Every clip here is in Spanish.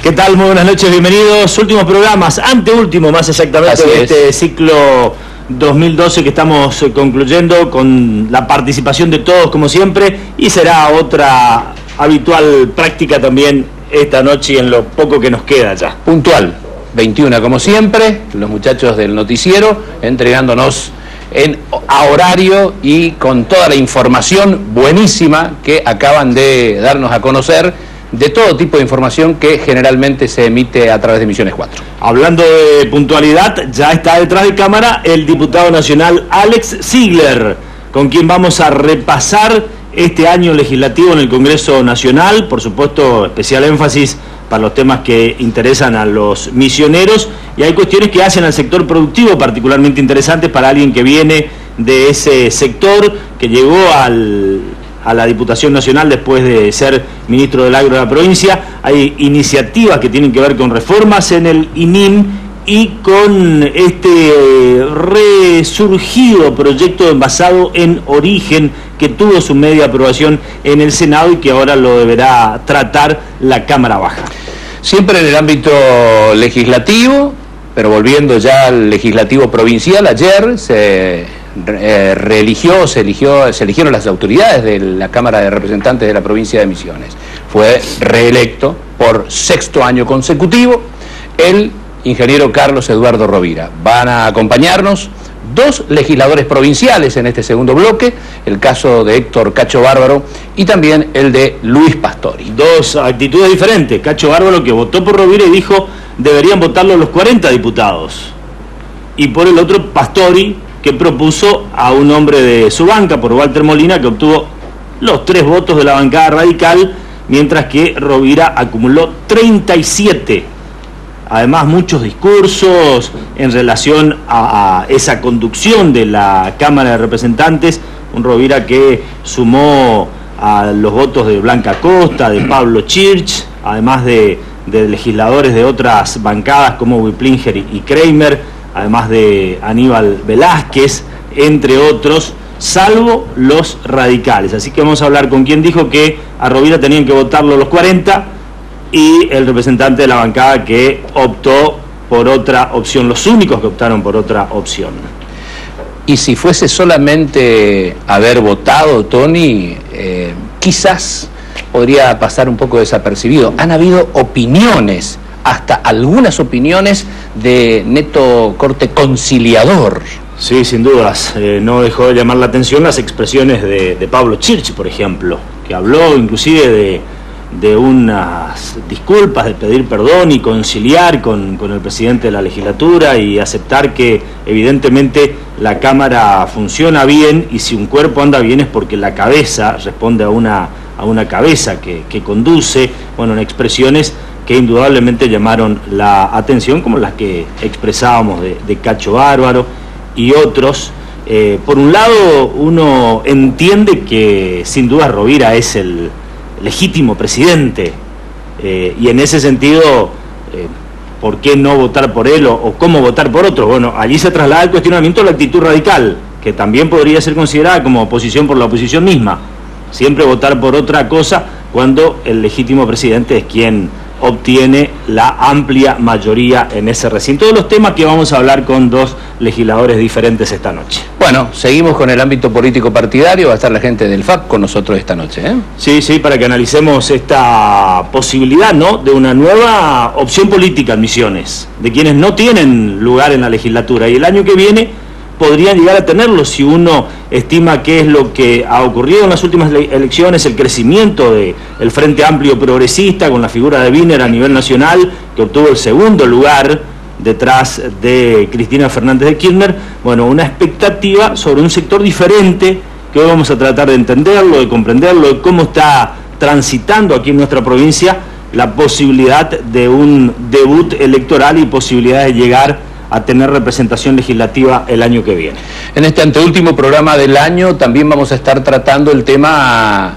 ¿Qué tal? Muy buenas noches, bienvenidos. Últimos programas, anteúltimo más exactamente, de este ciclo 2012 que estamos concluyendo con la participación de todos como siempre, y será otra habitual práctica también esta noche y en lo poco que nos queda ya. Puntual, 21 como siempre, los muchachos del noticiero entregándonos a horario y con toda la información buenísima que acaban de darnos a conocer, de todo tipo de información que generalmente se emite a través de Misiones 4. Hablando de puntualidad, ya está detrás de cámara el diputado nacional Alex Ziegler, con quien vamos a repasar este año legislativo en el Congreso Nacional, por supuesto especial énfasis para los temas que interesan a los misioneros, y hay cuestiones que hacen al sector productivo particularmente interesantes para alguien que viene de ese sector, que llegó a la Diputación Nacional después de ser ministro del Agro de la provincia. Hay iniciativas que tienen que ver con reformas en el INIM y con este resurgido proyecto de envasado en origen que tuvo su media aprobación en el Senado y que ahora lo deberá tratar la Cámara Baja. Siempre en el ámbito legislativo, pero volviendo ya al legislativo provincial, ayer se eligieron las autoridades de la Cámara de Representantes de la provincia de Misiones. Fue reelecto por sexto año consecutivo el ingeniero Carlos Eduardo Rovira. Van a acompañarnos dos legisladores provinciales en este segundo bloque, el caso de Héctor Cacho Bárbaro y también el de Luis Pastori. Dos actitudes diferentes. Cacho Bárbaro, que votó por Rovira y dijo deberían votarlo los 40 diputados. Y por el otro, Pastori, que propuso a un hombre de su banca, por Walter Molina, que obtuvo los 3 votos de la bancada radical, mientras que Rovira acumuló 37. Además, muchos discursos en relación a esa conducción de la Cámara de Representantes, un Rovira que sumó a los votos de Blanca Costa, de Pablo Chirch, además de legisladores de otras bancadas como Wiplinger y Kramer, además de Aníbal Velázquez, entre otros, salvo los radicales. Así que vamos a hablar con quien dijo que a Rovira tenían que votarlo los 40 y el representante de la bancada que optó por otra opción, los únicos que optaron por otra opción. Y si fuese solamente haber votado, Tony, quizás podría pasar un poco desapercibido. Han habido opiniones, hasta algunas opiniones de neto corte conciliador. Sí, sin dudas. No dejó de llamar la atención las expresiones de Pablo Chirch, por ejemplo, que habló inclusive de unas disculpas, de pedir perdón y conciliar con el presidente de la legislatura y aceptar que evidentemente la Cámara funciona bien, y si un cuerpo anda bien es porque la cabeza responde a una cabeza que conduce, bueno, en expresiones que indudablemente llamaron la atención, como las que expresábamos de Cacho Bárbaro y otros. Por un lado, uno entiende que sin duda Rovira es el legítimo presidente, y en ese sentido, ¿por qué no votar por él o cómo votar por otro? Bueno, allí se traslada el cuestionamiento a la actitud radical, que también podría ser considerada como oposición por la oposición misma. Siempre votar por otra cosa cuando el legítimo presidente es quien obtiene la amplia mayoría en ese recinto. Todos los temas que vamos a hablar con dos legisladores diferentes esta noche. Bueno, seguimos con el ámbito político partidario. Va a estar la gente del FAP con nosotros esta noche, ¿eh? Sí, para que analicemos esta posibilidad, ¿no?, de una nueva opción política en Misiones, de quienes no tienen lugar en la legislatura y el año que viene podrían llegar a tenerlo si uno estima que es lo que ha ocurrido en las últimas elecciones, el crecimiento del Frente Amplio Progresista con la figura de Wiener a nivel nacional, que obtuvo el segundo lugar detrás de Cristina Fernández de Kirchner. Bueno, una expectativa sobre un sector diferente que hoy vamos a tratar de entenderlo, de comprenderlo, de cómo está transitando aquí en nuestra provincia la posibilidad de un debut electoral y posibilidad de llegar a tener representación legislativa el año que viene. En este anteúltimo programa del año también vamos a estar tratando el tema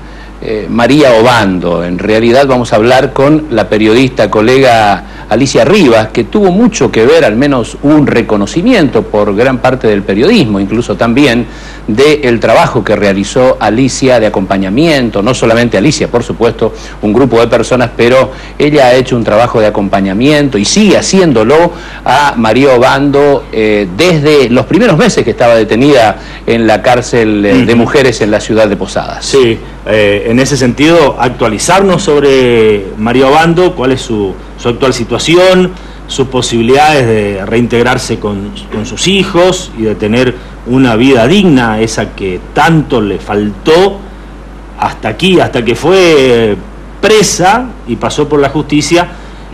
María Obando. En realidad vamos a hablar con la periodista colega Alicia Rivas, que tuvo mucho que ver, al menos un reconocimiento por gran parte del periodismo, incluso también del trabajo que realizó Alicia de acompañamiento, no solamente Alicia, por supuesto, un grupo de personas, pero ella ha hecho un trabajo de acompañamiento y sigue haciéndolo a María Obando desde los primeros meses que estaba detenida en la cárcel de mujeres en la ciudad de Posadas. Sí, en ese sentido, actualizarnos sobre María Obando, cuál es su actual situación, sus posibilidades de reintegrarse con sus hijos y de tener una vida digna, esa que tanto le faltó hasta aquí, hasta que fue presa y pasó por la justicia,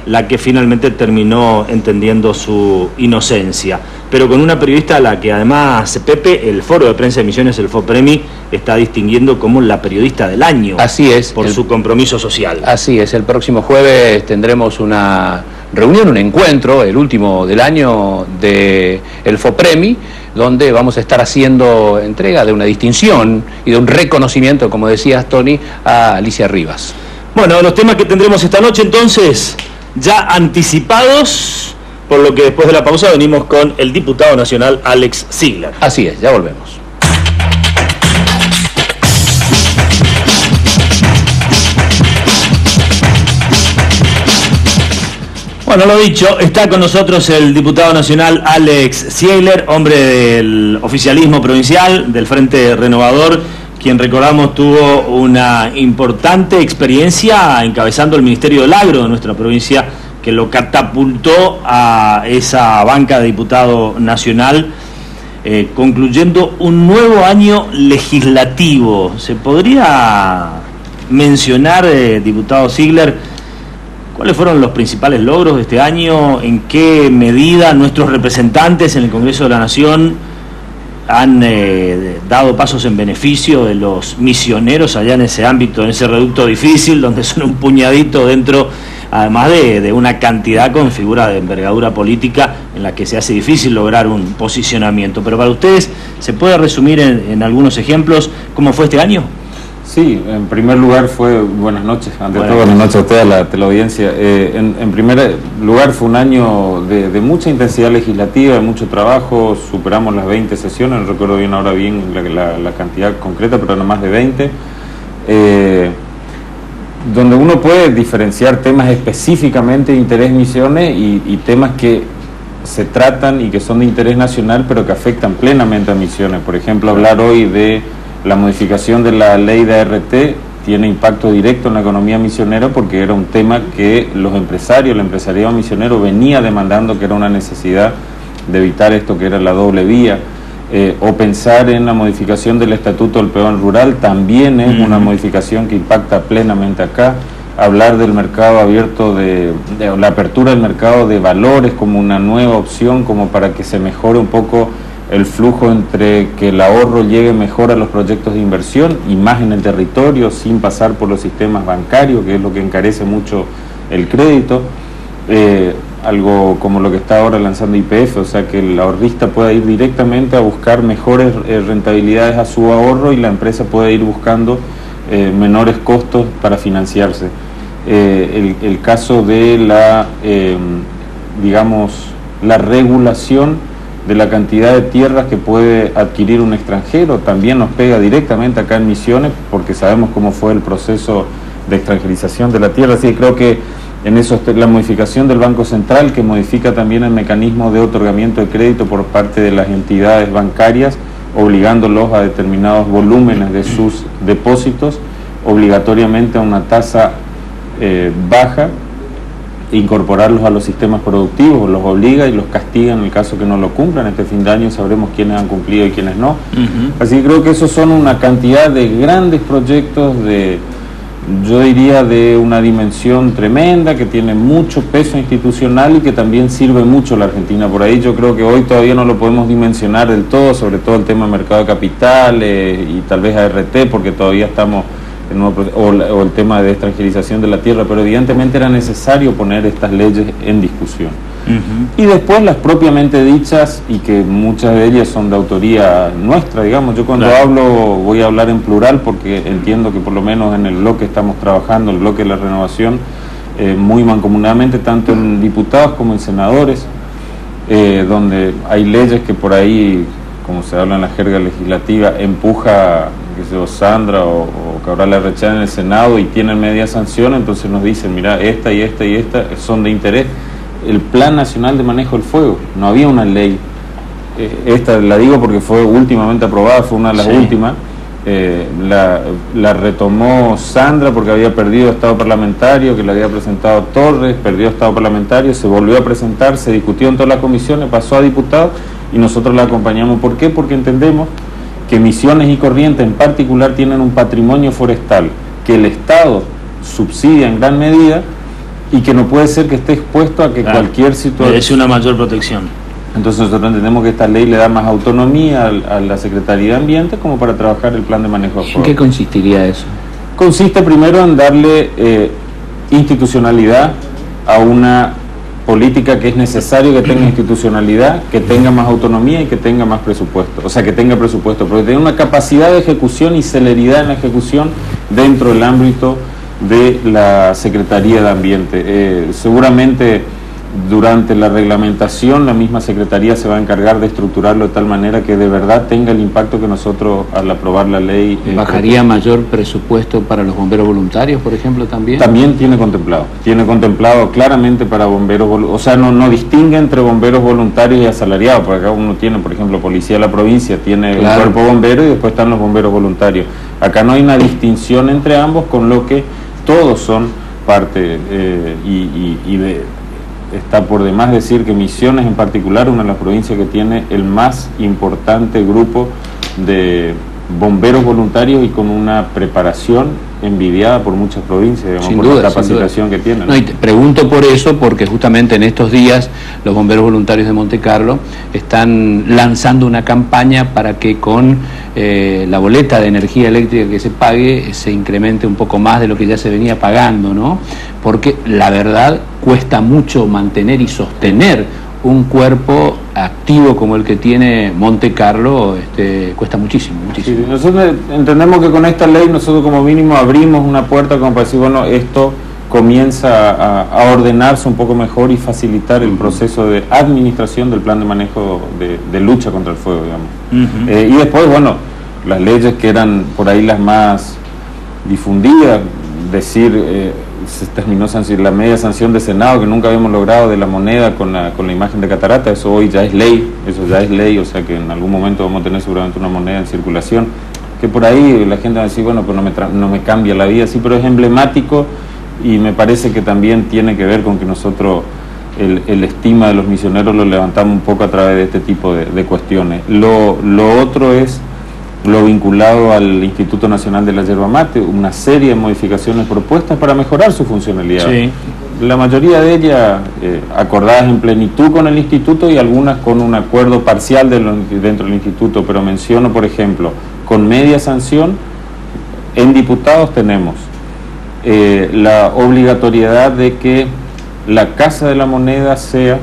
la que finalmente terminó entendiendo su inocencia. Pero con una periodista a la que además Pepe, el Foro de Prensa de Misiones, el FOPREMI, está distinguiendo como la periodista del año. Así es. Por su compromiso social. Así es, el próximo jueves tendremos una reunión, un encuentro, el último del año del FOPREMI, donde vamos a estar haciendo entrega de una distinción y de un reconocimiento, como decías, Tony, a Alicia Rivas. Bueno, los temas que tendremos esta noche, entonces, ya anticipados, por lo que después de la pausa venimos con el diputado nacional Alex Ziegler. Así es, ya volvemos. Bueno, lo dicho, está con nosotros el diputado nacional Alex Ziegler, hombre del oficialismo provincial, del Frente Renovador, quien, recordamos, tuvo una importante experiencia encabezando el Ministerio del Agro de nuestra provincia, que lo catapultó a esa banca de diputado nacional, concluyendo un nuevo año legislativo. ¿Se podría mencionar, diputado Ziegler, cuáles fueron los principales logros de este año? ¿En qué medida nuestros representantes en el Congreso de la Nación han dado pasos en beneficio de los misioneros allá en ese ámbito, en ese reducto difícil, donde son un puñadito dentro, además de una cantidad con figura de envergadura política en la que se hace difícil lograr un posicionamiento? Pero para ustedes, ¿se puede resumir en algunos ejemplos cómo fue este año? Sí, en primer lugar fue, buenas noches, ante todo buenas noches a toda la teleaudiencia. En primer lugar fue un año de mucha intensidad legislativa, de mucho trabajo, superamos las 20 sesiones, no recuerdo bien ahora bien la cantidad concreta, pero no más de 20, donde uno puede diferenciar temas específicamente de interés Misiones y temas que se tratan y que son de interés nacional, pero que afectan plenamente a Misiones. Por ejemplo, hablar hoy de la modificación de la ley de ART tiene impacto directo en la economía misionera, porque era un tema que los empresarios, el empresariado misionero venía demandando, que era una necesidad de evitar esto que era la doble vía. O pensar en la modificación del Estatuto del Peón Rural también es una modificación que impacta plenamente acá. Hablar del mercado abierto, de la apertura del mercado de valores como una nueva opción, como para que se mejore un poco el flujo entre que el ahorro llegue mejor a los proyectos de inversión y más en el territorio, sin pasar por los sistemas bancarios, que es lo que encarece mucho el crédito. Algo como lo que está ahora lanzando YPF, o sea, que el ahorrista pueda ir directamente a buscar mejores rentabilidades a su ahorro y la empresa puede ir buscando menores costos para financiarse. El caso de la, digamos, la regulación de la cantidad de tierras que puede adquirir un extranjero también nos pega directamente acá en Misiones, porque sabemos cómo fue el proceso de extranjerización de la tierra. Así que creo que en eso la modificación del Banco Central, que modifica también el mecanismo de otorgamiento de crédito por parte de las entidades bancarias, obligándolos a determinados volúmenes de sus depósitos, obligatoriamente a una tasa baja, incorporarlos a los sistemas productivos, los obliga y los castiga en el caso que no lo cumplan. Este fin de año sabremos quiénes han cumplido y quiénes no. Así que creo que esos son una cantidad de grandes proyectos, yo diría de una dimensión tremenda, que tiene mucho peso institucional y que también sirve mucho a la Argentina. Por ahí yo creo que hoy todavía no lo podemos dimensionar del todo, sobre todo el tema mercado de capitales y tal vez ART, porque todavía estamos o el tema de extranjerización de la tierra, pero evidentemente era necesario poner estas leyes en discusión. Y después las propiamente dichas, y que muchas de ellas son de autoría nuestra, digamos. Yo cuando hablo voy a hablar en plural porque entiendo que por lo menos en el bloque estamos trabajando, el bloque de la renovación, muy mancomunadamente, tanto en diputados como en senadores, donde hay leyes que por ahí, como se habla en la jerga legislativa, empuja, qué sé yo, Sandra o Cabral Larrechea en el Senado y tienen media sanción, entonces nos dicen, mira, esta y esta y esta son de interés. El Plan Nacional de Manejo del Fuego, no había una ley, esta la digo porque fue últimamente aprobada, fue una de las últimas, la retomó Sandra porque había perdido estado parlamentario, que le había presentado Torres, perdió estado parlamentario, se volvió a presentar, se discutió en todas las comisiones, pasó a diputado y nosotros la acompañamos. ¿Por qué? Porque entendemos que Misiones y Corrientes en particular tienen un patrimonio forestal que el Estado subsidia en gran medida y que no puede ser que esté expuesto a que cualquier situación... Es una mayor protección. Entonces nosotros entendemos que esta ley le da más autonomía a la Secretaría de Ambiente como para trabajar el plan de manejo de fuego. ¿En qué consistiría eso? Consiste primero en darle institucionalidad a una política que es necesario que tenga institucionalidad, que tenga más autonomía y que tenga más presupuesto, o sea, que tenga presupuesto, porque tiene una capacidad de ejecución y celeridad en la ejecución dentro del ámbito de la Secretaría de Ambiente. Seguramente durante la reglamentación la misma Secretaría se va a encargar de estructurarlo de tal manera que de verdad tenga el impacto que nosotros al aprobar la ley... ¿Bajaría mayor presupuesto para los bomberos voluntarios, por ejemplo, también? También tiene contemplado claramente para bomberos voluntarios, o sea, no distingue entre bomberos voluntarios y asalariados, porque acá uno tiene, por ejemplo, Policía de la Provincia, tiene un cuerpo bombero y después están los bomberos voluntarios. Acá no hay una distinción entre ambos, con lo que todos son parte está por demás decir que Misiones en particular, una de las provincias que tiene el más importante grupo de bomberos voluntarios y con una preparación envidiada por muchas provincias, digamos, por la capacitación que tienen. No, y te pregunto por eso, porque justamente en estos días los bomberos voluntarios de Monte Carlo están lanzando una campaña para que con la boleta de energía eléctrica que se pague se incremente un poco más de lo que ya se venía pagando, ¿no? Porque la verdad cuesta mucho mantener y sostener un cuerpo activo como el que tiene Monte Carlo, cuesta muchísimo. Sí, nosotros entendemos que con esta ley nosotros como mínimo abrimos una puerta como para decir, bueno, esto comienza a ordenarse un poco mejor y facilitar el proceso de administración del plan de manejo de lucha contra el fuego, digamos. Y después, bueno, las leyes que eran por ahí las más difundidas, se terminó la media sanción de Senado que nunca habíamos logrado de la moneda con la imagen de catarata, eso hoy ya es ley, o sea que en algún momento vamos a tener seguramente una moneda en circulación, que por ahí la gente va a decir, bueno, pues no me cambia la vida, sí, pero es emblemático y me parece que también tiene que ver con que nosotros el estima de los misioneros lo levantamos un poco a través de este tipo de cuestiones. Lo otro es lo vinculado al Instituto Nacional de la Yerba Mate, una serie de modificaciones propuestas para mejorar su funcionalidad. Sí. La mayoría de ellas acordadas en plenitud con el Instituto y algunas con un acuerdo parcial dentro del Instituto, pero menciono, por ejemplo, con media sanción, en diputados tenemos la obligatoriedad de que la Casa de la Moneda sea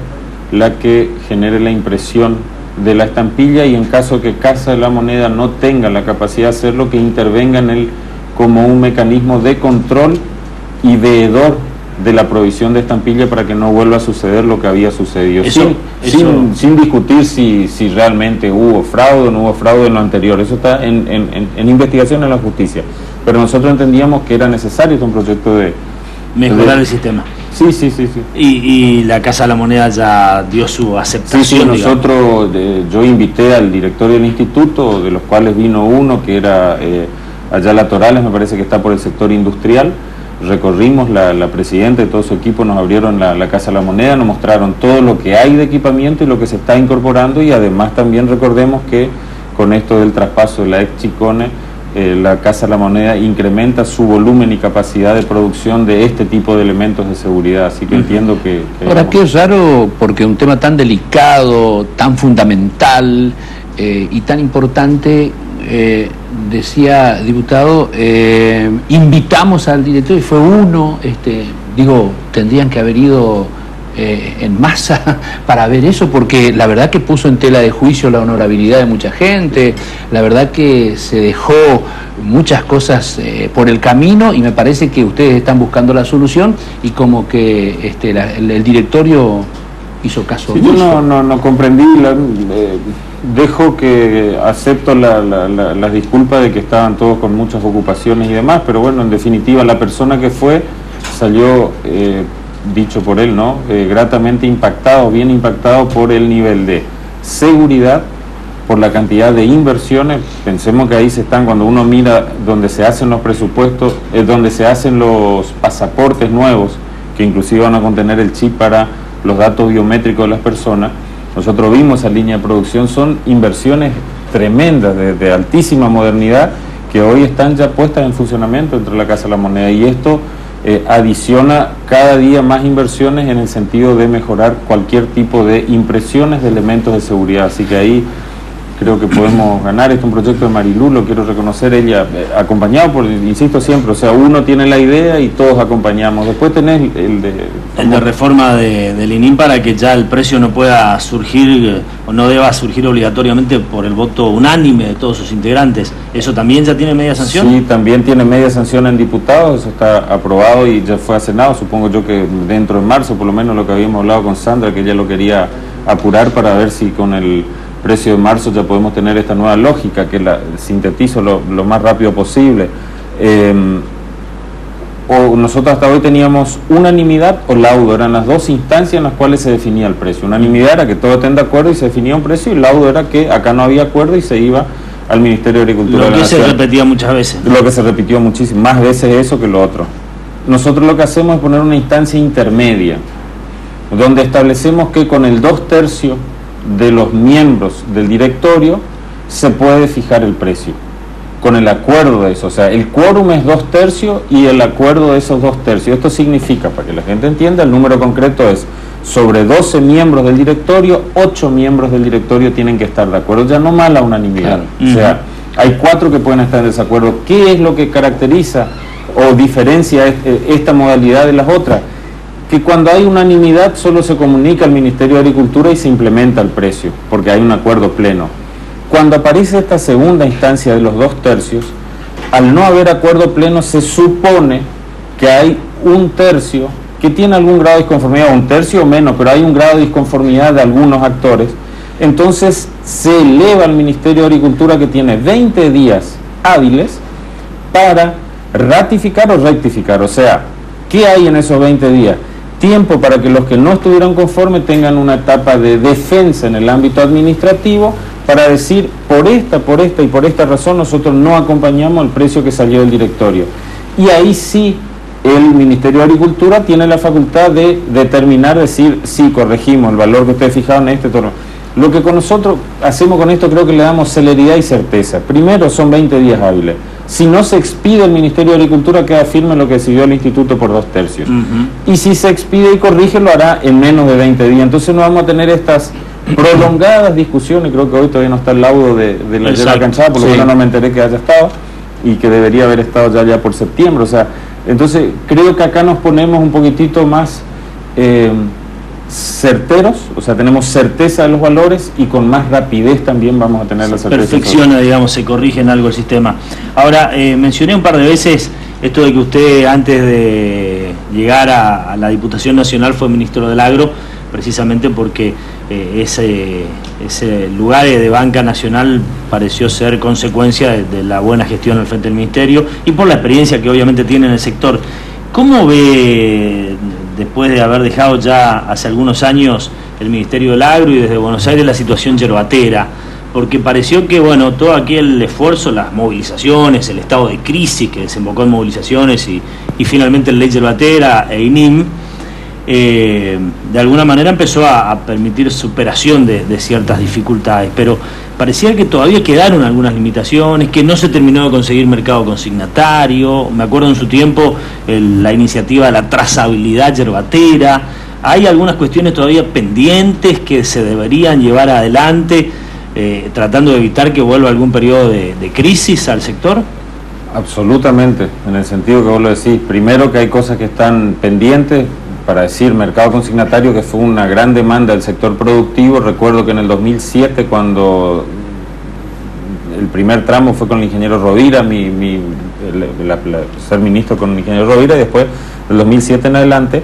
la que genere la impresión de la estampilla y en caso que Casa de la Moneda no tenga la capacidad de hacerlo, que intervenga en él como un mecanismo de control y veedor de la provisión de estampilla para que no vuelva a suceder lo que había sucedido. Sin discutir si realmente hubo fraude o no hubo fraude en lo anterior, eso está en investigación en la justicia. Pero nosotros entendíamos que era necesario un proyecto de mejorar el sistema. Sí. Y la Casa de la Moneda ya dio su aceptación. Sí, nosotros, yo invité al directorio del instituto, de los cuales vino uno que era Ayala Torales, me parece que está por el sector industrial. Recorrimos, la presidenta y todo su equipo nos abrieron la Casa de la Moneda, nos mostraron todo lo que hay de equipamiento y lo que se está incorporando, y además también recordemos que con esto del traspaso de la ex Chicone, la Casa de la Moneda incrementa su volumen y capacidad de producción de este tipo de elementos de seguridad, así que entiendo que... Ahora, qué raro, porque un tema tan delicado, tan fundamental y tan importante, decía, diputado, invitamos al director y fue uno, tendrían que haber ido en masa para ver eso, porque la verdad que puso en tela de juicio la honorabilidad de mucha gente, la verdad que se dejó muchas cosas por el camino, y me parece que ustedes están buscando la solución y como que el directorio hizo caso. Sí, yo no comprendí, dejo que acepto las disculpas de que estaban todos con muchas ocupaciones y demás, pero bueno, en definitiva la persona que fue salió, dicho por él, ¿no? Gratamente impactado, bien impactado por el nivel de seguridad, por la cantidad de inversiones. Pensemos que ahí se están, cuando uno mira donde se hacen los presupuestos, donde se hacen los pasaportes nuevos, que inclusive van a contener el chip para los datos biométricos de las personas. Nosotros vimos esa línea de producción, son inversiones tremendas, de altísima modernidad, que hoy están ya puestas en funcionamiento dentro de la Casa de la Moneda, y esto adiciona cada día más inversiones en el sentido de mejorar cualquier tipo de impresiones de elementos de seguridad. Así que ahí creo que podemos ganar. Este es un proyecto de Marilú, lo quiero reconocer, ella acompañado por, insisto siempre, o sea, uno tiene la idea y todos acompañamos. Después tenés el de reforma del INIM para que ya el precio no pueda surgir o no deba surgir obligatoriamente por el voto unánime de todos sus integrantes. ¿Eso también ya tiene media sanción? Sí, también tiene media sanción en diputados, eso está aprobado y ya fue a Senado. Supongo yo que dentro de marzo, por lo menos lo que habíamos hablado con Sandra, que ella lo quería apurar para ver si con el precio de marzo ya podemos tener esta nueva lógica, que la sintetizo lo más rápido posible. Nosotros hasta hoy teníamos unanimidad o laudo, eran las dos instancias en las cuales se definía el precio. Unanimidad era que todos estén de acuerdo y se definía un precio, y laudo era que acá no había acuerdo y se iba al Ministerio de Agricultura de la Nación. Lo que se repetía muchas veces. Lo que se repitió muchísimo, más veces eso que lo otro. Nosotros lo que hacemos es poner una instancia intermedia, donde establecemos que con el 2/3 de los miembros del directorio se puede fijar el precio, con el acuerdo de eso. O sea, el quórum es 2/3 y el acuerdo de esos 2/3. Esto significa, para que la gente entienda, el número concreto es sobre 12 miembros del directorio, 8 miembros del directorio tienen que estar de acuerdo, ya no más la unanimidad. Claro. O sea, hay 4 que pueden estar en desacuerdo. ¿Qué es lo que caracteriza o diferencia esta modalidad de las otras? Que cuando hay unanimidad solo se comunica al Ministerio de Agricultura y se implementa el precio, porque hay un acuerdo pleno. Cuando aparece esta segunda instancia de los 2/3, al no haber acuerdo pleno se supone que hay 1/3 que tiene algún grado de disconformidad, 1/3 o menos, pero hay un grado de disconformidad de algunos actores. Entonces se eleva al Ministerio de Agricultura, que tiene 20 días hábiles para ratificar o rectificar. O sea, ¿qué hay en esos 20 días? Tiempo para que los que no estuvieron conformes tengan una etapa de defensa en el ámbito administrativo para decir, por esta y por esta razón nosotros no acompañamos el precio que salió del directorio. Y ahí sí el Ministerio de Agricultura tiene la facultad de determinar, decir, sí, corregimos el valor que ustedes fijaron en este torno. Lo que con nosotros hacemos con esto, creo que le damos celeridad y certeza. Primero, son 20 días hábiles. Si no se expide el Ministerio de Agricultura, queda firme lo que decidió el Instituto por 2/3. Y si se expide y corrige, lo hará en menos de 20 días. Entonces no vamos a tener estas prolongadas discusiones. Creo que hoy todavía no está el laudo de la Yerba Canchada, por lo menos no me enteré que haya estado, y que debería haber estado ya por septiembre. O sea, entonces creo que acá nos ponemos un poquitito más certeros, o sea, tenemos certeza de los valores, y con más rapidez también vamos a tener la certeza. Perfecciona, digamos, se corrige en algo el sistema. Ahora, mencioné un par de veces esto de que usted, antes de llegar a la Diputación Nacional, fue ministro del Agro, precisamente porque ese lugar de banca nacional pareció ser consecuencia de la buena gestión al frente del Ministerio y por la experiencia que obviamente tiene en el sector. ¿Cómo ve, después de haber dejado ya hace algunos años el Ministerio del Agro y desde Buenos Aires, la situación yerbatera? Porque pareció que, bueno, todo aquel esfuerzo, las movilizaciones, el estado de crisis que desembocó en movilizaciones y finalmente la ley yerbatera e INIM, de alguna manera empezó a permitir superación de ciertas dificultades, pero parecía que todavía quedaron algunas limitaciones, que no se terminó de conseguir mercado consignatario. Me acuerdo en su tiempo la iniciativa de la trazabilidad yerbatera. Hay algunas cuestiones todavía pendientes que se deberían llevar adelante. tratando de evitar que vuelva algún periodo de crisis al sector? Absolutamente, en el sentido que vos lo decís. Primero, que hay cosas que están pendientes, para decir, mercado consignatario, que fue una gran demanda del sector productivo. Recuerdo que en el 2007, cuando el primer tramo fue con el ingeniero Rovira, ser ministro con el ingeniero Rovira, y después, del 2007 en adelante,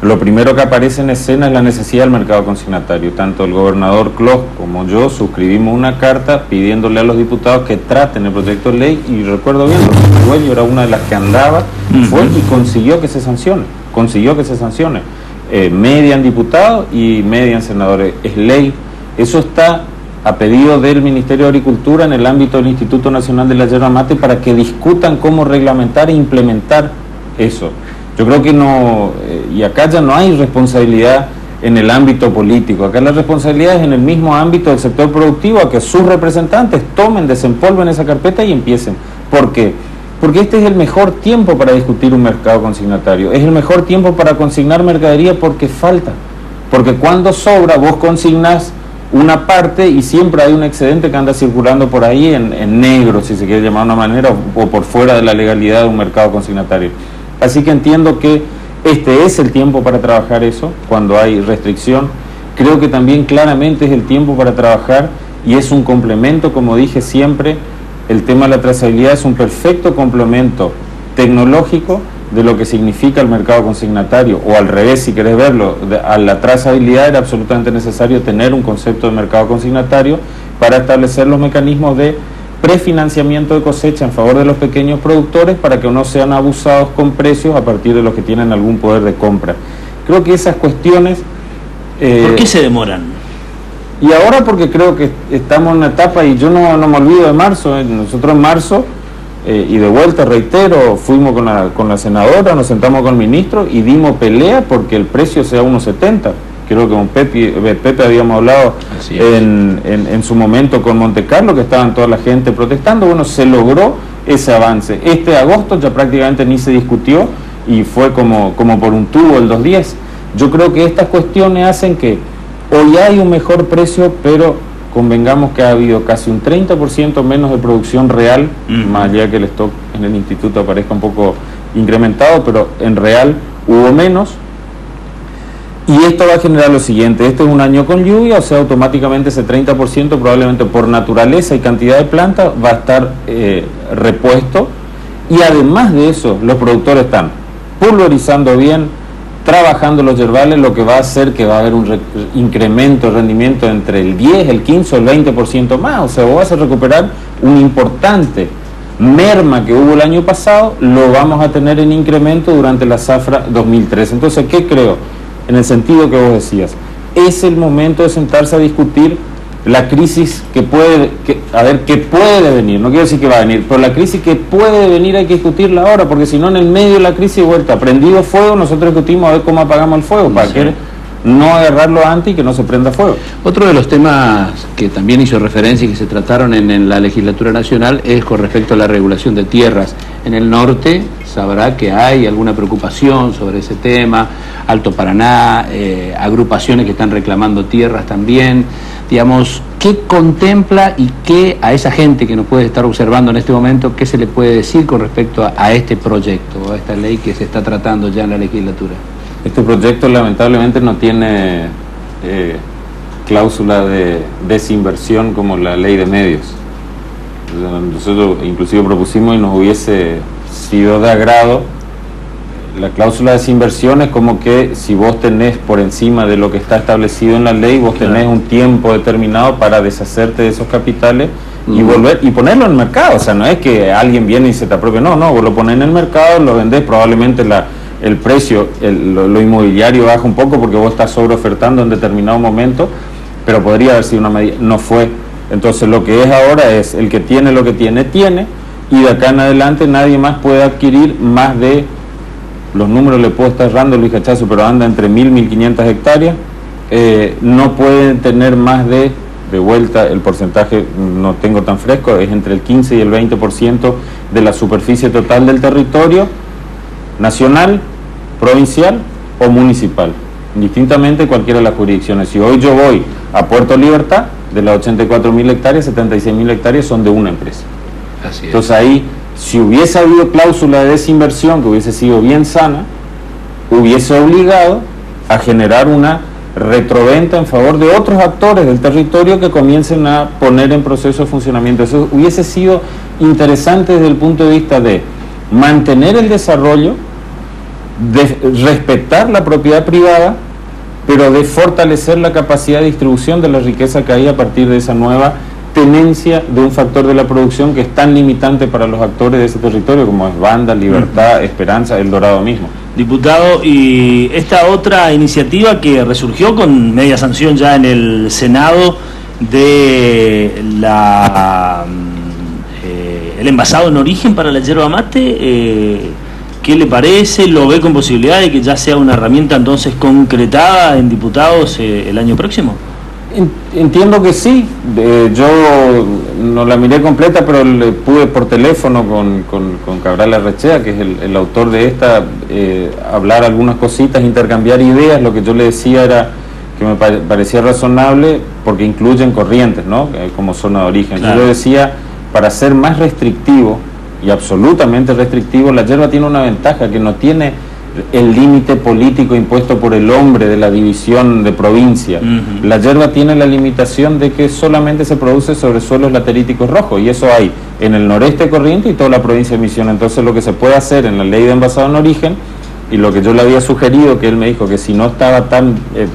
lo primero que aparece en escena es la necesidad del mercado consignatario. Tanto el gobernador Clos como yo suscribimos una carta pidiéndole a los diputados que traten el proyecto de ley, y recuerdo bien, el dueño era una de las que andaba, fue y consiguió que se sancione, median diputados y median senadores. Es ley, eso está a pedido del Ministerio de Agricultura en el ámbito del Instituto Nacional de la Yerba Mate, para que discutan cómo reglamentar e implementar eso. Yo creo que no, y acá ya no hay responsabilidad en el ámbito político, acá la responsabilidad es en el mismo ámbito del sector productivo, a que sus representantes tomen, desempolven esa carpeta y empiecen. ¿Por qué? Porque este es el mejor tiempo para discutir un mercado consignatario, es el mejor tiempo para consignar mercadería, porque falta, porque cuando sobra vos consignás una parte y siempre hay un excedente que anda circulando por ahí en negro, si se quiere llamar de una manera, o por fuera de la legalidad de un mercado consignatario. Así que entiendo que este es el tiempo para trabajar eso, cuando hay restricción. Creo que también claramente es el tiempo para trabajar, y es un complemento, como dije siempre, el tema de la trazabilidad es un perfecto complemento tecnológico de lo que significa el mercado consignatario, o al revés, si querés verlo, a la trazabilidad era absolutamente necesario tener un concepto de mercado consignatario para establecer los mecanismos de prefinanciamiento de cosecha en favor de los pequeños productores, para que no sean abusados con precios a partir de los que tienen algún poder de compra. Creo que esas cuestiones... ¿Por qué se demoran? Y ahora porque creo que estamos en una etapa, y yo no me olvido de marzo, nosotros en marzo, y de vuelta reitero, fuimos con la senadora, nos sentamos con el ministro y dimos pelea porque el precio sea 1.70. Creo que con Pepe habíamos hablado en su momento con Montecarlo, que estaban toda la gente protestando. Bueno, se logró ese avance. Este agosto ya prácticamente ni se discutió y fue como por un tubo el 2.10. Yo creo que estas cuestiones hacen que hoy hay un mejor precio, pero convengamos que ha habido casi un 30% menos de producción real, más allá que el stock en el instituto aparezca un poco incrementado, pero en real hubo menos. Y esto va a generar lo siguiente: este es un año con lluvia, o sea, automáticamente ese 30% probablemente por naturaleza y cantidad de plantas va a estar repuesto, y además de eso los productores están pulverizando bien, trabajando los yerbales, lo que va a hacer que va a haber un incremento de rendimiento entre el 10, el 15 o el 20% más. O sea, vos vas a recuperar un importante merma que hubo el año pasado, lo vamos a tener en incremento durante la zafra 2013. Entonces, ¿qué creo? En el sentido que vos decías, es el momento de sentarse a discutir la crisis que puede venir, no quiero decir que va a venir, pero la crisis que puede venir hay que discutirla ahora, porque si no, en el medio de la crisis, de vuelta, prendido fuego, nosotros discutimos a ver cómo apagamos el fuego, para que no agarrarlo antes y que no se prenda fuego. Otro de los temas que también hizo referencia y que se trataron en la legislatura nacional es con respecto a la regulación de tierras. En el norte sabrá que hay alguna preocupación sobre ese tema, Alto Paraná, agrupaciones que están reclamando tierras también. Digamos, ¿qué contempla y qué a esa gente que nos puede estar observando en este momento, qué se le puede decir con respecto a este proyecto, a esta ley que se está tratando ya en la legislatura? Este proyecto lamentablemente no tiene cláusula de desinversión como la ley de medios. Nosotros inclusive propusimos, y nos hubiese sido de agrado, la cláusula de desinversión es como que si vos tenés por encima de lo que está establecido en la ley, vos tenés un tiempo determinado para deshacerte de esos capitales y volver y ponerlo en el mercado. O sea, no es que alguien viene y se te apropie, no, vos lo pones en el mercado, lo vendés, probablemente el precio, lo inmobiliario baja un poco porque vos estás sobreofertando en determinado momento, pero podría haber sido una medida, no fue. Entonces lo que es ahora es, el que tiene lo que tiene, y de acá en adelante nadie más puede adquirir más de, los números le puedo estar errando Luis Cachazo, pero anda entre 1.000 y 1.500 hectáreas, no pueden tener más de vuelta, el porcentaje no tengo tan fresco, es entre el 15 y el 20% de la superficie total del territorio nacional, provincial o municipal, indistintamente cualquiera de las jurisdicciones. Si hoy yo voy a Puerto Libertad, De las 84.000 hectáreas, 76.000 hectáreas son de una empresa. Así es. Entonces ahí, si hubiese habido cláusula de desinversión que hubiese sido bien sana, hubiese obligado a generar una retroventa en favor de otros actores del territorio que comiencen a poner en proceso de funcionamiento. Eso hubiese sido interesante desde el punto de vista de mantener el desarrollo, de respetar la propiedad privada, pero de fortalecer la capacidad de distribución de la riqueza que hay a partir de esa nueva tenencia de un factor de la producción que es tan limitante para los actores de ese territorio como es Banda, Libertad, Esperanza, El Dorado mismo. Diputado, y esta otra iniciativa que resurgió con media sanción ya en el Senado de el envasado en origen para la yerba mate, ¿qué le parece? ¿Lo ve con posibilidad de que ya sea una herramienta entonces concretada en diputados el año próximo? Entiendo que sí. Yo no la miré completa, pero le pude por teléfono con Cabral Arrechea, que es el autor de esta, hablar algunas cositas, intercambiar ideas. Lo que yo le decía era que me parecía razonable porque incluyen Corrientes, ¿no? Como zona de origen. Claro. Yo decía, para ser más restrictivo y absolutamente restrictivo, la yerba tiene una ventaja, que no tiene el límite político impuesto por el hombre de la división de provincia. La yerba tiene la limitación de que solamente se produce sobre suelos lateríticos rojos, y eso hay en el noreste de Corrientes y toda la provincia de Misiones. Entonces lo que se puede hacer en la ley de envasado en origen, y lo que yo le había sugerido, que él me dijo que si no estaba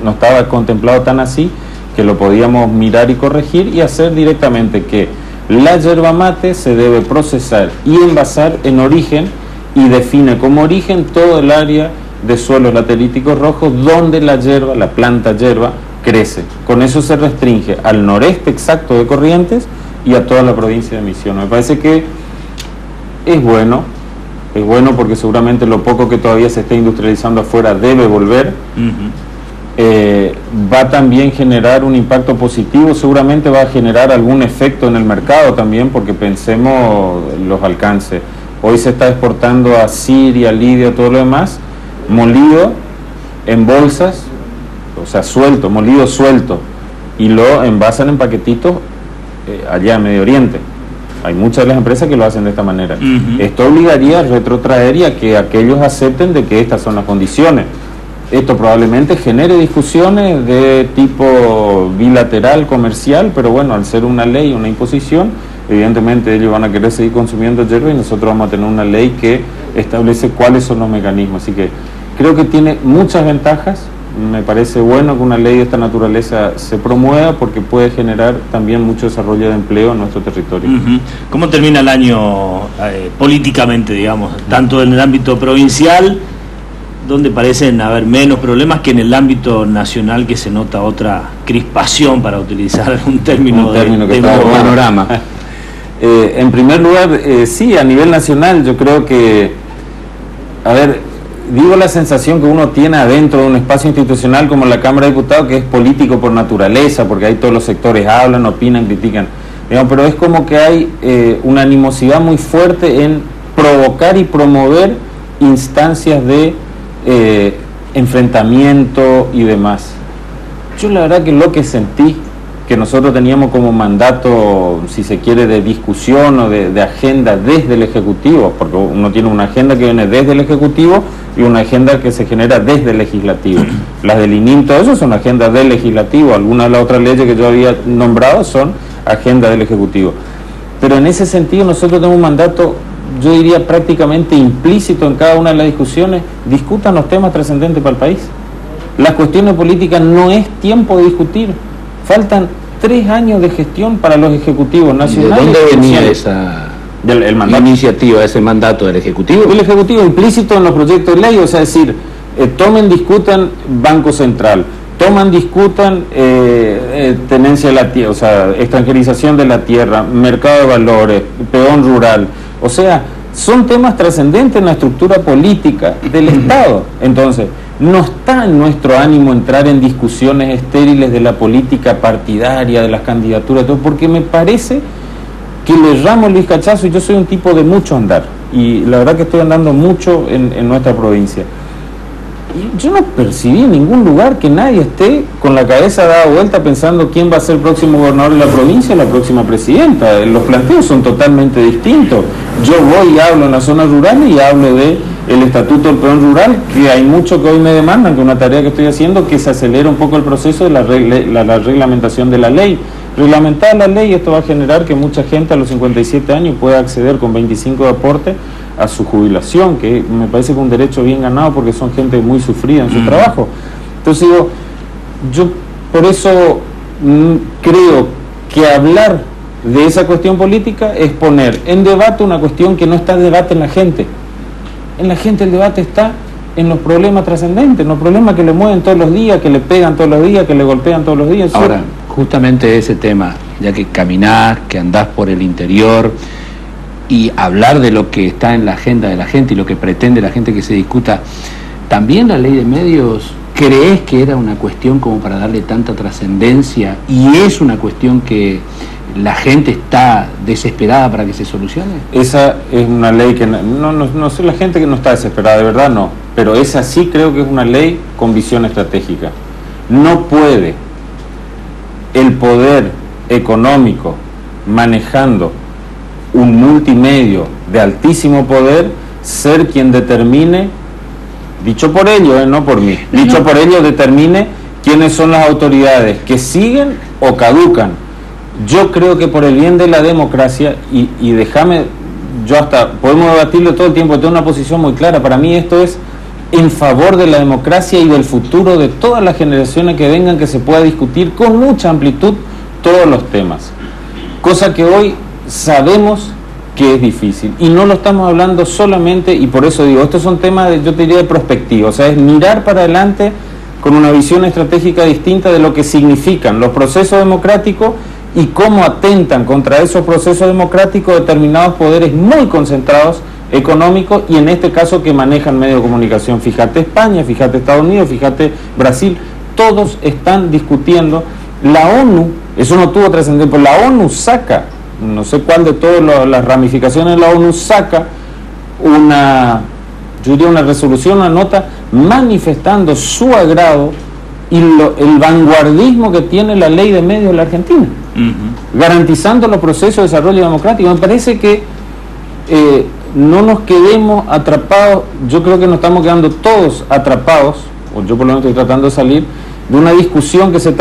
no estaba contemplado tan así, que lo podíamos mirar y corregir, y hacer directamente que la yerba mate se debe procesar y envasar en origen, y define como origen todo el área de suelos lateríticos rojos donde la yerba, la planta yerba, crece. Con eso se restringe al noreste exacto de Corrientes y a toda la provincia de Misiones. Me parece que es bueno porque seguramente lo poco que todavía se está industrializando afuera debe volver. Va también a generar un impacto positivo, seguramente va a generar algún efecto en el mercado también, porque pensemos los alcances. Hoy se está exportando a Siria, Libia, todo lo demás, molido en bolsas, o sea, molido suelto, y lo envasan en paquetitos allá en Medio Oriente. Hay muchas de las empresas que lo hacen de esta manera. Esto obligaría a retrotraer y a que aquellos acepten de que estas son las condiciones. Esto probablemente genere discusiones de tipo bilateral, comercial, pero bueno, al ser una ley, una imposición, evidentemente ellos van a querer seguir consumiendo yerba y nosotros vamos a tener una ley que establece cuáles son los mecanismos. Así que creo que tiene muchas ventajas. Me parece bueno que una ley de esta naturaleza se promueva porque puede generar también mucho desarrollo de empleo en nuestro territorio. ¿Cómo termina el año políticamente, digamos, tanto en el ámbito provincial, donde parecen haber menos problemas, que en el ámbito nacional, que se nota otra crispación, para utilizar un término de panorama? En primer lugar, sí, a nivel nacional yo creo que, digo la sensación que uno tiene adentro de un espacio institucional como la Cámara de Diputados, que es político por naturaleza, porque ahí todos los sectores hablan, opinan, critican, digamos, pero es como que hay una animosidad muy fuerte en provocar y promover instancias de enfrentamiento y demás. Yo la verdad que lo que sentí, que nosotros teníamos como mandato, si se quiere, de discusión o de agenda desde el Ejecutivo, porque uno tiene una agenda que viene desde el Ejecutivo y una agenda que se genera desde el Legislativo. Las del INIM, todo eso son agendas del Legislativo. Algunas de las otras leyes que yo había nombrado son agenda del Ejecutivo. Pero en ese sentido nosotros tenemos un mandato, yo diría prácticamente implícito en cada una de las discusiones: discutan los temas trascendentes para el país. Las cuestiones políticas no es tiempo de discutir. Faltan 3 años de gestión para los ejecutivos nacionales. ¿De dónde venía esa iniciativa, ese mandato del Ejecutivo? El Ejecutivo implícito en los proyectos de ley, o sea, es decir, tomen, discutan Banco Central, discutan tenencia de la tierra, o sea, extranjerización de la tierra, mercado de valores, peón rural, o sea, son temas trascendentes en la estructura política del Estado. Entonces, no está en nuestro ánimo entrar en discusiones estériles de la política partidaria, de las candidaturas, todo, porque me parece que le erramos Luis Cachazo, y yo soy un tipo de mucho andar, y la verdad que estoy andando mucho en nuestra provincia. Y yo no percibí en ningún lugar que nadie esté con la cabeza dada vuelta pensando quién va a ser el próximo gobernador de la provincia o la próxima presidenta. Los planteos son totalmente distintos. Yo voy y hablo en las zonas rurales y hablo de el Estatuto del Peón Rural, que hay mucho que hoy me demandan, que una tarea que estoy haciendo, que se acelere un poco el proceso de la reglamentación de la ley. Reglamentar la ley, esto va a generar que mucha gente a los 57 años pueda acceder con 25 de aporte a su jubilación, que me parece que es un derecho bien ganado porque son gente muy sufrida en su trabajo. Entonces digo, yo por eso creo que hablar de esa cuestión política es poner en debate una cuestión que no está en debate en la gente. En la gente el debate está en los problemas trascendentes, en los problemas que le mueven todos los días, que le pegan todos los días, que le golpean todos los días. Ahora, justamente ese tema, ya que caminás, que andás por el interior y hablar de lo que está en la agenda de la gente y lo que pretende la gente que se discuta, ¿también la ley de medios crees que era una cuestión como para darle tanta trascendencia y es una cuestión que la gente está desesperada para que se solucione? Esa es una ley que no sé, la gente que no está desesperada, de verdad no, pero esa sí creo que es una ley con visión estratégica. No puede el poder económico manejando un multimedio de altísimo poder ser quien determine, dicho por ellos, no por mí, dicho por ellos, determine quiénes son las autoridades que siguen o caducan. Yo creo que por el bien de la democracia, y déjame, yo hasta, podemos debatirlo todo el tiempo, tengo una posición muy clara, para mí esto es en favor de la democracia y del futuro de todas las generaciones que vengan, que se pueda discutir con mucha amplitud todos los temas, cosa que hoy sabemos que es difícil, y no lo estamos hablando solamente, y por eso digo, estos son temas, yo te diría, de perspectiva, o sea, es mirar para adelante con una visión estratégica distinta de lo que significan los procesos democráticos y cómo atentan contra esos procesos democráticos determinados poderes muy concentrados económicos y en este caso que manejan medios de comunicación. Fíjate España, fíjate Estados Unidos, fíjate Brasil, todos están discutiendo. La ONU, eso no tuvo trascendencia, pero la ONU saca, no sé cuál de todas las ramificaciones de la ONU saca yo diría una resolución, una nota manifestando su agrado y el vanguardismo que tiene la ley de medios de la Argentina, garantizando los procesos de desarrollo democrático. Me parece que no nos quedemos atrapados, yo creo que nos estamos quedando todos atrapados, o yo por lo menos estoy tratando de salir, de una discusión que se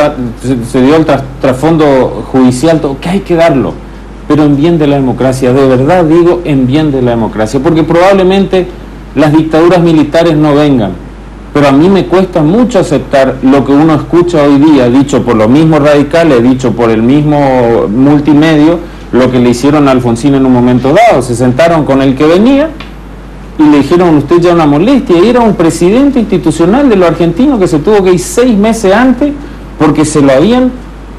dio al trasfondo judicial, que hay que darlo, pero en bien de la democracia, de verdad digo, en bien de la democracia, porque probablemente las dictaduras militares no vengan, pero a mí me cuesta mucho aceptar lo que uno escucha hoy día, dicho por los mismos radicales, dicho por el mismo multimedio, lo que le hicieron a Alfonsín en un momento dado. Se sentaron con el que venía y le dijeron, usted ya una molestia, y era un presidente institucional de los argentinos que se tuvo que ir 6 meses antes porque se lo habían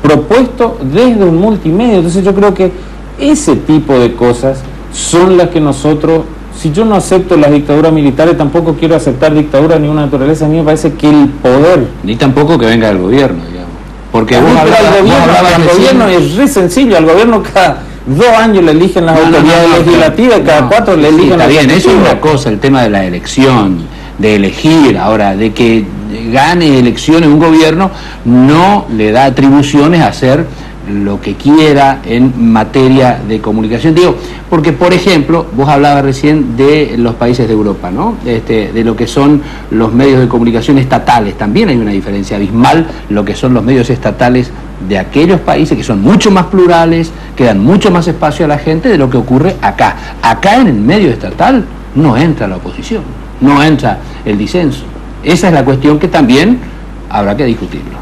propuesto desde un multimedio. Entonces yo creo que ese tipo de cosas son las que nosotros, si yo no acepto las dictaduras militares, tampoco quiero aceptar dictadura de ninguna naturaleza. A mí me parece que el poder, ni tampoco que venga del gobierno, digamos, porque al gobierno es re sencillo, al gobierno cada 2 años le eligen las autoridades legislativas, cada 4 le eligen está las bien, eso es ejecutivas. una cosa, el tema de la elección, de elegir, ahora, de que gane elecciones un gobierno no le da atribuciones a hacer lo que quiera en materia de comunicación. Digo, porque por ejemplo, vos hablabas recién de los países de Europa, ¿no? De lo que son los medios de comunicación estatales. También hay una diferencia abismal lo que son los medios estatales de aquellos países que son mucho más plurales, que dan mucho más espacio a la gente de lo que ocurre acá. Acá en el medio estatal no entra la oposición, no entra el disenso. Esa es la cuestión que también habrá que discutirlo.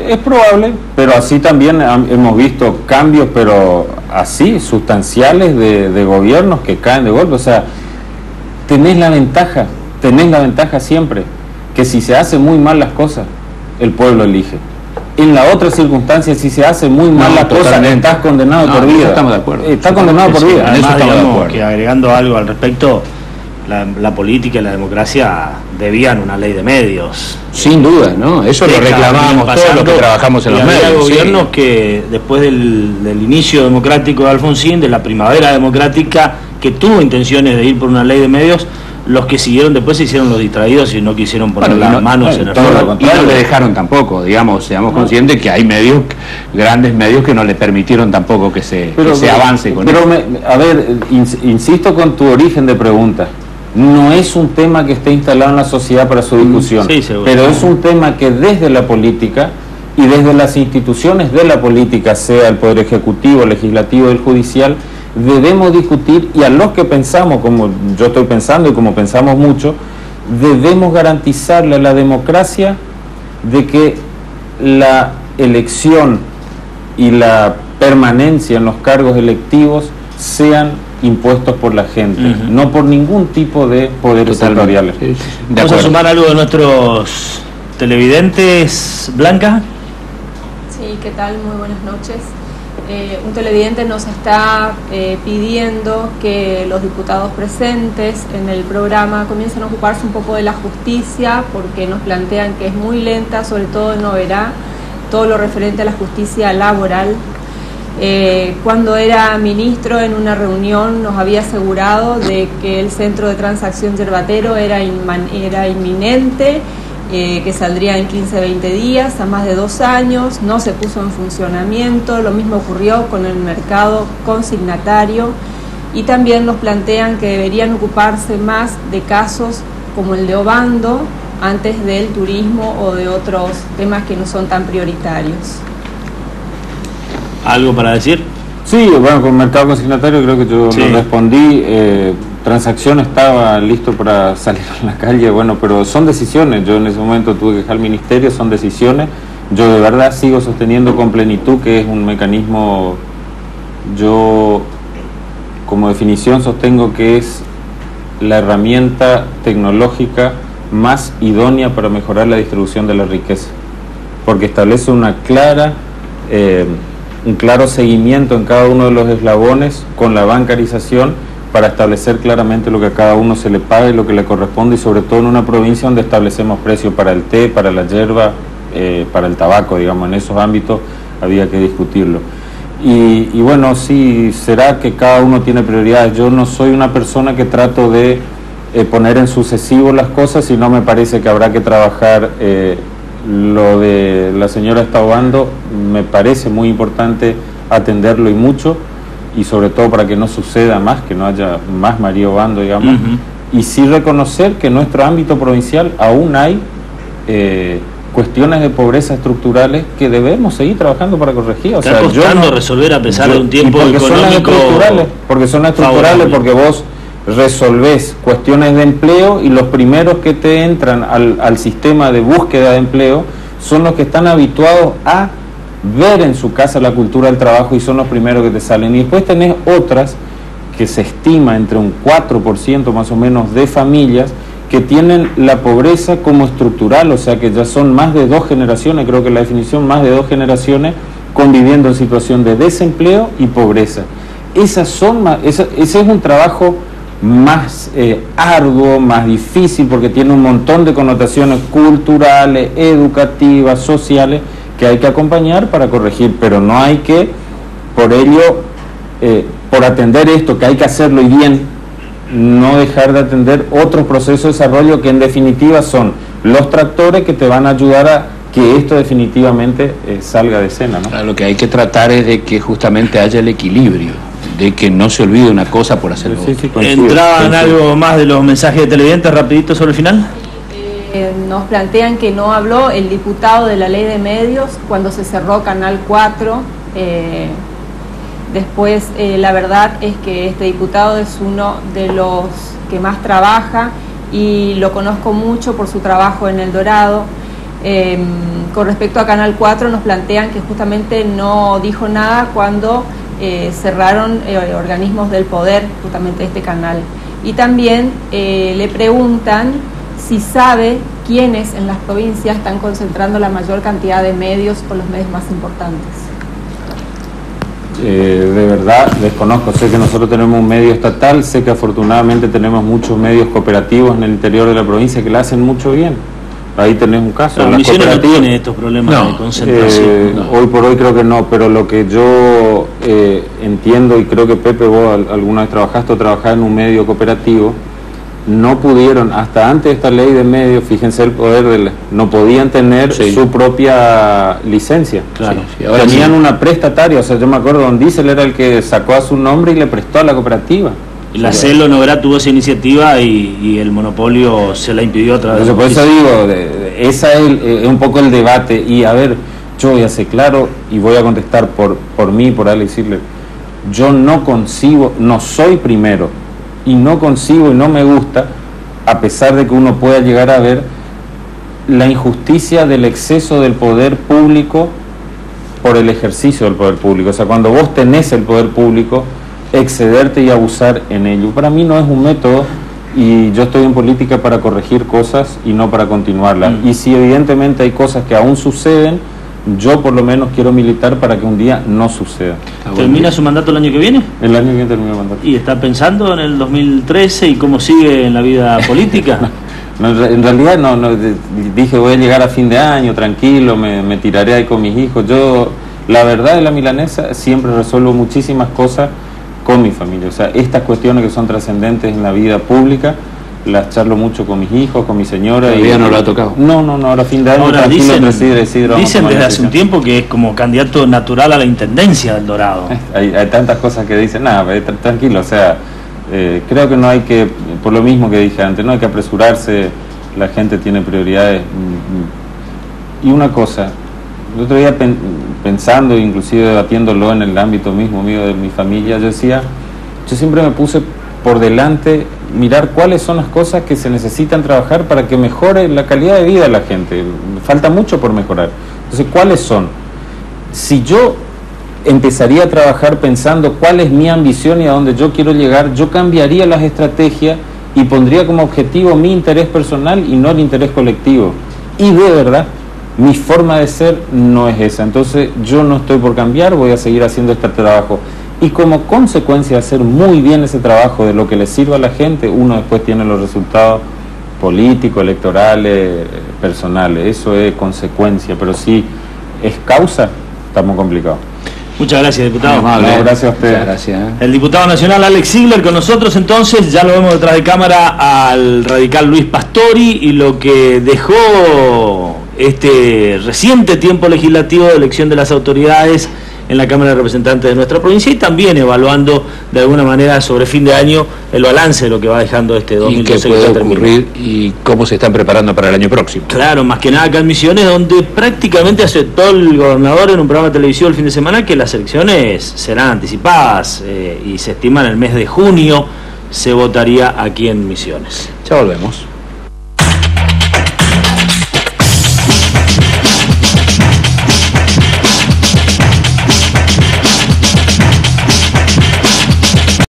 Es probable, pero así también hemos visto cambios, pero así, sustanciales de gobiernos que caen de golpe. O sea, tenés la ventaja siempre, que si se hacen muy mal las cosas, el pueblo elige. En la otra circunstancia, si se hace muy mal las cosas, estás condenado por vida. Estamos de acuerdo. Estás condenado por vida. Además, En eso estamos de digamos acuerdo. que agregando algo al respecto, la política y la democracia debían una ley de medios. Sin duda, ¿no? Eso lo reclamábamos todos los que trabajamos en los medios. Había gobiernos sí, que después del inicio democrático de Alfonsín, de la primavera democrática, que tuvo intenciones de ir por una ley de medios, los que siguieron después se hicieron los distraídos y no quisieron poner las manos en el fuego. Y no le dejaron tampoco, digamos, seamos conscientes que hay medios, grandes medios, que no le permitieron tampoco que se avance con eso. A ver, insisto con tu origen de pregunta. No es un tema que esté instalado en la sociedad para su discusión, sí, seguro, pero es un tema que desde la política y desde las instituciones de la política, sea el Poder Ejecutivo, el Legislativo y el Judicial, debemos discutir, y a los que pensamos, como yo estoy pensando y como pensamos mucho, debemos garantizarle a la democracia de que la elección y la permanencia en los cargos electivos sean impuestos por la gente, no por ningún tipo de poderes sectoriales. Vamos a sumar algo de nuestros televidentes. Blanca. Sí, ¿qué tal? Muy buenas noches. Un televidente nos está pidiendo que los diputados presentes en el programa comiencen a ocuparse un poco de la justicia, porque nos plantean que es muy lenta, sobre todo en Oberá, todo lo referente a la justicia laboral. Cuando era ministro, en una reunión nos había asegurado de que el centro de transacción Yerbatero era inminente, que saldría en 15-20 días, a más de 2 años, no se puso en funcionamiento. Lo mismo ocurrió con el mercado consignatario, y también nos plantean que deberían ocuparse más de casos como el de Obando antes del turismo o de otros temas que no son tan prioritarios. ¿Algo para decir? Sí, bueno, con el mercado consignatario creo que yo lo respondí. Transacción estaba listo para salir a la calle, bueno, pero son decisiones. Yo en ese momento tuve que dejar el ministerio, son decisiones. Yo de verdad sigo sosteniendo con plenitud que es un mecanismo, yo como definición sostengo que es la herramienta tecnológica más idónea para mejorar la distribución de la riqueza, porque establece una clara... un claro seguimiento en cada uno de los eslabones con la bancarización para establecer claramente lo que a cada uno se le paga y lo que le corresponde, y sobre todo en una provincia donde establecemos precios para el té, para la yerba, para el tabaco, digamos, en esos ámbitos había que discutirlo. Y bueno, sí, será que cada uno tiene prioridades. Yo no soy una persona que trato de poner en sucesivo las cosas, sino me parece que habrá que trabajar. Lo de la señora está Obando me parece muy importante atenderlo, y mucho, y sobre todo para que no suceda más, que no haya más María Obando, digamos, y sí reconocer que en nuestro ámbito provincial aún hay cuestiones de pobreza estructurales que debemos seguir trabajando para corregir. O sea, costando resolver a pesar de un tiempo económico. Porque son estructurales, porque vos resolvés cuestiones de empleo, y los primeros que te entran al sistema de búsqueda de empleo son los que están habituados a ver en su casa la cultura del trabajo, y son los primeros que te salen. Y después tenés otras que se estima entre un 4% más o menos de familias que tienen la pobreza como estructural, o sea que ya son más de 2 generaciones, creo que la definición, más de 2 generaciones conviviendo en situación de desempleo y pobreza. Ese es un trabajo más arduo, más difícil, porque tiene un montón de connotaciones culturales, educativas, sociales, que hay que acompañar para corregir, pero no hay que, por ello, por atender esto, que hay que hacerlo y bien, no dejar de atender otros procesos de desarrollo que en definitiva son los tractores que te van a ayudar a que esto definitivamente salga de escena, ¿no? Lo que hay que tratar es de que justamente haya el equilibrio, de que no se olvide una cosa por hacerlo. ¿Entraban algo más de los mensajes de televidentes rapidito sobre el final? Nos plantean que no habló el diputado de la Ley de Medios cuando se cerró Canal 4. Después, la verdad es que este diputado es uno de los que más trabaja, y lo conozco mucho por su trabajo en El Dorado. Con respecto a Canal 4, nos plantean que justamente no dijo nada cuando cerraron organismos del poder, justamente este canal. Y también le preguntan si sabe quiénes en las provincias están concentrando la mayor cantidad de medios o los medios más importantes. De verdad desconozco, sé que nosotros tenemos un medio estatal, sé que afortunadamente tenemos muchos medios cooperativos en el interior de la provincia que la hacen mucho bien. Ahí tenés un caso. Pero Misiones no tiene estos problemas de concentración. Hoy por hoy creo que no, pero lo que yo entiendo, y creo que Pepe, vos alguna vez trabajaste o trabajás en un medio cooperativo, no pudieron, hasta antes de esta ley de medios, fíjense el poder, no podían tener su propia licencia. Claro. Sí. Ahora tenían una prestataria, o sea, yo me acuerdo, Don Diesel era el que sacó a su nombre y le prestó a la cooperativa. La Celo Noguera tuvo esa iniciativa y el monopolio se la impidió otra vez. Por eso digo, esa es un poco el debate. Y a ver, yo voy a ser claro y voy a contestar por mí, por Alex Ziegler. Yo no concibo, no soy primero, y no concibo y no me gusta, a pesar de que uno pueda llegar a ver la injusticia del exceso del poder público por el ejercicio del poder público. O sea, cuando vos tenés el poder público, excederte y abusar en ello. Para mí no es un método, y yo estoy en política para corregir cosas y no para continuarlas. Y si evidentemente hay cosas que aún suceden, yo por lo menos quiero militar para que un día no suceda. ¿Termina su mandato el año que viene? El año que viene termina el mandato. ¿Y está pensando en el 2013 y cómo sigue en la vida política? No, en realidad no, dije voy a llegar a fin de año, tranquilo, me tiraré ahí con mis hijos. Yo, la verdad de la milanesa, siempre resuelvo muchísimas cosas con mi familia. O sea, estas cuestiones que son trascendentes en la vida pública, las charlo mucho con mis hijos, con mi señora. ¿Todavía no lo ha tocado? No, ahora fin de año, ahora tranquilo, dicen desde hace un tiempo que es como candidato natural a la intendencia del Dorado. Hay tantas cosas que dicen, nada, tranquilo, o sea, creo que no hay que, por lo mismo que dije antes, no hay que apresurarse, la gente tiene prioridades. Y una cosa, el otro día pensando, inclusive debatiéndolo en el ámbito mismo mío de mi familia, yo decía, yo siempre me puse por delante mirar cuáles son las cosas que se necesitan trabajar para que mejore la calidad de vida de la gente. Falta mucho por mejorar. Entonces, ¿cuáles son? Si yo empezaría a trabajar pensando cuál es mi ambición y a dónde yo quiero llegar, yo cambiaría las estrategias y pondría como objetivo mi interés personal y no el interés colectivo. Y de verdad, mi forma de ser no es esa. Entonces, yo no estoy por cambiar, voy a seguir haciendo este trabajo. Y como consecuencia de hacer muy bien ese trabajo de lo que le sirva a la gente, uno después tiene los resultados políticos, electorales, personales. Eso es consecuencia, pero si es causa, estamos complicados. Muchas gracias, diputado. Gracias a usted. Gracias. El diputado nacional Alex Ziegler con nosotros, entonces ya lo vemos detrás de cámara al radical Luis Pastori y lo que dejó este reciente tiempo legislativo de elección de las autoridades en la Cámara de Representantes de nuestra provincia y también evaluando de alguna manera sobre fin de año el balance de lo que va dejando este 2012. ¿Y qué puede ocurrir y cómo se están preparando para el año próximo? Claro, más que nada acá en Misiones, donde prácticamente aceptó el gobernador en un programa televisivo el fin de semana que las elecciones serán anticipadas y se estima en el mes de junio se votaría aquí en Misiones. Ya volvemos.